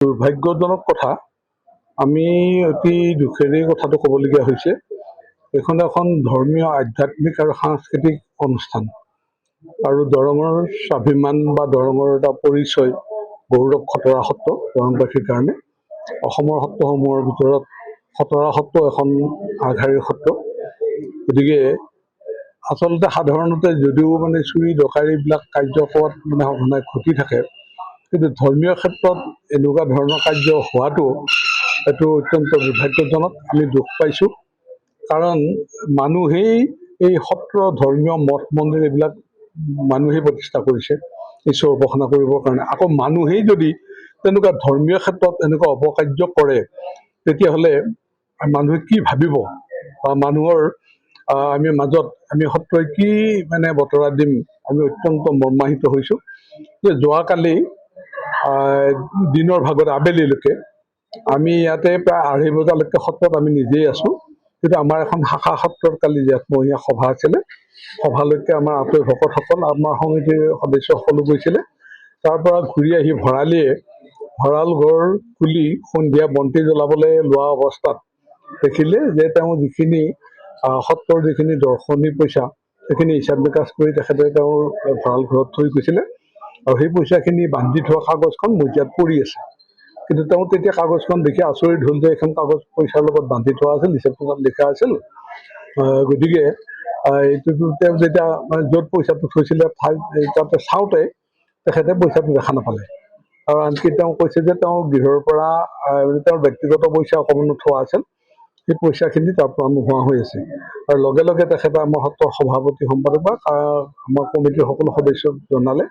দুৰ্ভাগ্যজনক কথা, আমি অতি দুখেৰে কথাটো ক'বলগীয়া হৈছে। এইখন এখন ধৰ্মীয়, আধ্যাত্মিক আৰু সাংস্কৃতিক অনুষ্ঠান আৰু দৰঙৰ স্বাভিমান বা দৰঙৰ এটা পৰিচয়, গৌৰৱ খতৰা সত্ৰ দৰংবাসীৰ কাৰণে। অসমৰ সত্ৰসমূহৰ ভিতৰত খতৰা সত্ৰ এখন আগশাৰীৰ সত্ৰ। গতিকে আচলতে সাধাৰণতে যদিও চুৰি ডকাইতিবিলাক কাৰ্যকলাপ সঘনাই ঘটি থাকে, কিন্তু ধৰ্মীয় ক্ষেত্ৰত এনেকুৱা ধৰণৰ কাৰ্য হোৱাটো এইটো অত্যন্ত দুৰ্ভাগ্যজনক। আমি দুখ পাইছোঁ, কাৰণ মানুহেই এই সত্ৰ, ধৰ্মীয় মঠ মন্দিৰ এইবিলাক মানুহেই প্ৰতিষ্ঠা কৰিছে ঈশ্বৰ উপাসনা কৰিবৰ কাৰণে। আকৌ মানুহেই যদি তেনেকুৱা ধৰ্মীয় ক্ষেত্ৰত এনেকুৱা অপকাৰ্য কৰে, তেতিয়াহ'লে মানুহে কি ভাবিব বা মানুহৰ আমি মাজত আমি সত্ৰই কি বতৰা দিম। আমি অত্যন্ত মৰ্মাহিত হৈছোঁ যে যোৱাকালি দিনৰ ভাগত আবেলিলৈকে আমি ইয়াতে প্ৰায় 2:30 বজালৈকে সত্ৰত আমি নিজেই আছোঁ, কিন্তু আমাৰ এখন শাখা সত্ৰত কালি জেঠমহীয়া সভা আছিলে। সভালৈকে আমাৰ আতৈ ভকতসকল, আমাৰ সমিতিৰ সদস্য সকলো গৈছিলে। তাৰ পৰা ঘূৰি আহি ভঁৰাল ঘৰ খুলি সন্ধিয়া বন্তি জ্বলাবলৈ লোৱা অৱস্থাত দেখিলে যে তেওঁ যিখিনি সত্ৰৰ যিখিনি দৰ্শনী পইচা, সেইখিনি হিচাপ নিকাচ কৰি তেখেতে তেওঁৰ ভঁৰাল ঘৰত থৈ গৈছিলে, আৰু সেই পইচাখিনি বান্ধি থোৱা কাগজখন মজিয়াত পৰি আছে। কিন্তু তেওঁ তেতিয়া কাগজখন দেখি আচৰিত হ'ল যে এইখন কাগজ পইচাৰ লগত বান্ধি থোৱা আছিল, হিচাপ নিকাচ লিখা আছিল। গতিকে এইটো তেওঁ যেতিয়া য'ত পইচাটো থৈছিলে তাতে চাওঁতে তেখেতে পইচাটো দেখা নাপালে। আৰু আনকি তেওঁ কৈছে যে তেওঁৰ গৃহৰ পৰা তেওঁৰ ব্যক্তিগত পইচা অকণমানো থোৱা আছিল, সেই পইচাখিনি তাৰ পৰা নোহোৱা হৈ আছে। আৰু লগে লগে তেখেতে আমাৰ সত্ৰৰ সভাপতি সম্পাদক বা আমাৰ কমিটিৰ সকলো সদস্যক জনালে।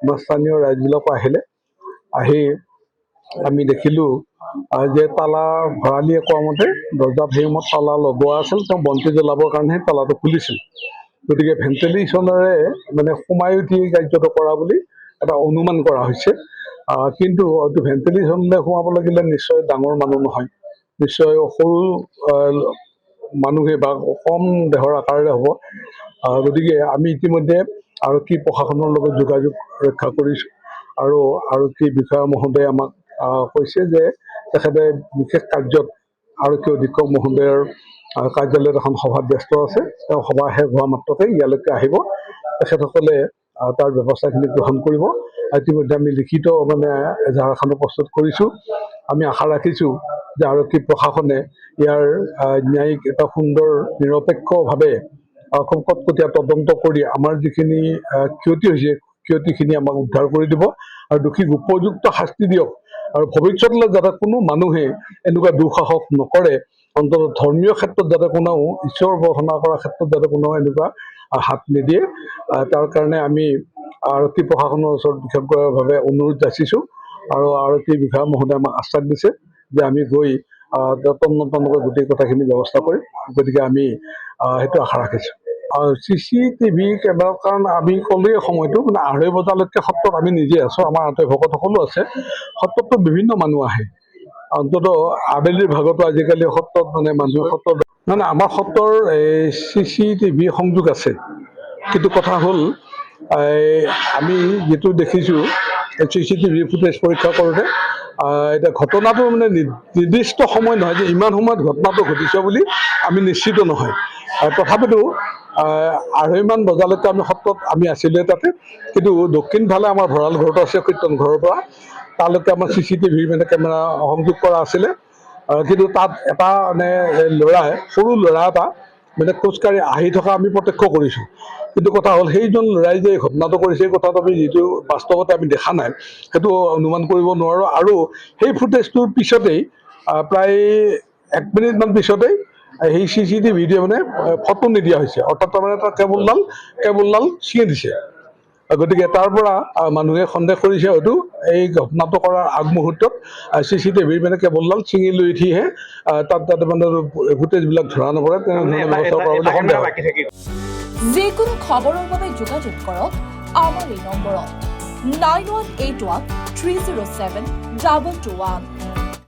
আমাৰ স্থানীয় ৰাইজবিলাকো আহিলে। আহি আমি দেখিলোঁ যে তালা, ভঁৰালীয়ে কোৱা মতে দৰ্জাত সেইমত তালা লগোৱা আছিল, তেওঁ বন্তি জ্বলাবৰ কাৰণেহে তালাটো খুলিছিল। গতিকে ভেণ্টিলেশ্যনেৰে সোমাই উঠি কাৰ্যটো কৰা বুলি এটা অনুমান কৰা হৈছে। কিন্তু ভেণ্টিলেশ্যনলৈ সোমাব লাগিলে নিশ্চয় ডাঙৰ মানুহ নহয়, নিশ্চয় সৰু মানুহে বা কম দেহৰ আকাৰৰে হ'ব। গতিকে আমি ইতিমধ্যে আৰক্ষী প্ৰশাসনৰ লগত যোগাযোগ ৰক্ষা কৰিছোঁ, আৰু আৰক্ষী বিষয়া মহোদয়ে আমাক কৈছে যে তেখেতে বিশেষ কাৰ্যত আৰক্ষী অধীক্ষক মহোদয়ৰ কাৰ্যালয়ত এখন সভাত ব্যস্ত আছে। তেওঁ সভা শেষ হোৱা মাত্ৰকে ইয়ালৈকে আহিব, তেখেতসকলে তাৰ ব্যৱস্থাখিনি গ্ৰহণ কৰিব। ইতিমধ্যে আমি লিখিত এজাহাৰ এখনো প্ৰস্তুত কৰিছোঁ। আমি আশা ৰাখিছোঁ যে আৰক্ষী প্ৰশাসনে ইয়াৰ ন্যায়িক এটা সুন্দৰ নিৰপেক্ষভাৱে খুব কটকটীয়া তদন্ত কৰি আমাৰ যিখিনি ক্ষতি হৈছে, ক্ষতিখিনি আমাক উদ্ধাৰ কৰি দিব, আৰু দোষীক উপযুক্ত শাস্তি দিয়ক। আৰু ভৱিষ্যতলৈ যাতে কোনো মানুহে এনেকুৱা দুঃসাহস নকৰে, অন্তত ধৰ্মীয় ক্ষেত্ৰত যাতে কোনেও, ঈশ্বৰ উপাসনা কৰাৰ ক্ষেত্ৰত যাতে কোনেও এনেকুৱা হাত নিদিয়ে, তাৰ কাৰণে আমি আৰক্ষী প্ৰশাসনৰ ওচৰত বিশেষভাৱে অনুৰোধ যাচিছোঁ। আৰু আৰক্ষী বিষয়া মহোদয়ে আমাক আশ্বাস দিছে যে আমি গৈ তন্নতন্নকৈ গোটেই কথাখিনি ব্যৱস্থা কৰিম। গতিকে আমি সেইটো আশা ৰাখিছোঁ। CCTV কেমেৰাৰ কাৰণে আমি ক'লোৱেই সময়টো 2:30 বজালৈকে সত্ৰত আমি নিজে আছোঁ, আমাৰ আতৈ ভকতসকলো আছে। সত্ৰততো বিভিন্ন মানুহ আহে, অন্ততঃ আবেলিৰ ভাগতো আজিকালি সত্ৰত মানুহে সত্ৰত আমাৰ সত্ৰৰ CCTV সংযোগ আছে। কিন্তু কথা হ'ল আমি যিটো দেখিছোঁ CCTV ফুটেজ পৰীক্ষা কৰোঁতে এতিয়া ঘটনাটো নিৰ্দিষ্ট সময় নহয় যে ইমান সময়ত ঘটনাটো ঘটিছে বুলি আমি নিশ্চিত নহয়। তথাপিতো 2:30 বজালৈকে আমি সত্ৰত আমি আছিলোঁ তাতে। কিন্তু দক্ষিণ ফালে আমাৰ ভঁৰাল ঘৰটো আছে, কীৰ্তন ঘৰৰ পৰা তালৈকে আমাৰ CCTV কেমেৰা সংযোগ কৰা আছিলে। কিন্তু তাত এটা ল'ৰাই, সৰু ল'ৰা এটা খোজকাঢ়ি আহি থকা আমি প্ৰত্যক্ষ কৰিছোঁ। কিন্তু কথা হ'ল সেইজন ল'ৰাই যে ঘটনাটো কৰিছে, এই কথাটো আমি যিটো বাস্তৱতে আমি দেখা নাই, সেইটো অনুমান কৰিব নোৱাৰোঁ। আৰু সেই ফুটেজটোৰ পিছতেই প্ৰায় 1 মিনিটমান পিছতেই সেই CCTV ফটো নিদিয়া হৈছে, অৰ্থাৎ তাৰ কেবুলডাল ছিঙি দিছে। গতিকে তাৰ পৰা মানুহে সন্দেহ কৰিছে হয়তো এই ঘটনাটো কৰাৰ আগমুহূৰ্তত CCTV কেবুলডাল ছিঙি লৈ উঠিহে তাতে ফুটেজবিলাক ধৰা নপৰে, তেনেধৰণে ব্যৱস্থা কৰা বুলি সন্দেহ হয়। যিকোনো খবৰৰ বাবে যোগাযোগ কৰক আমাৰ এই নম্বৰত 9181 307 2221।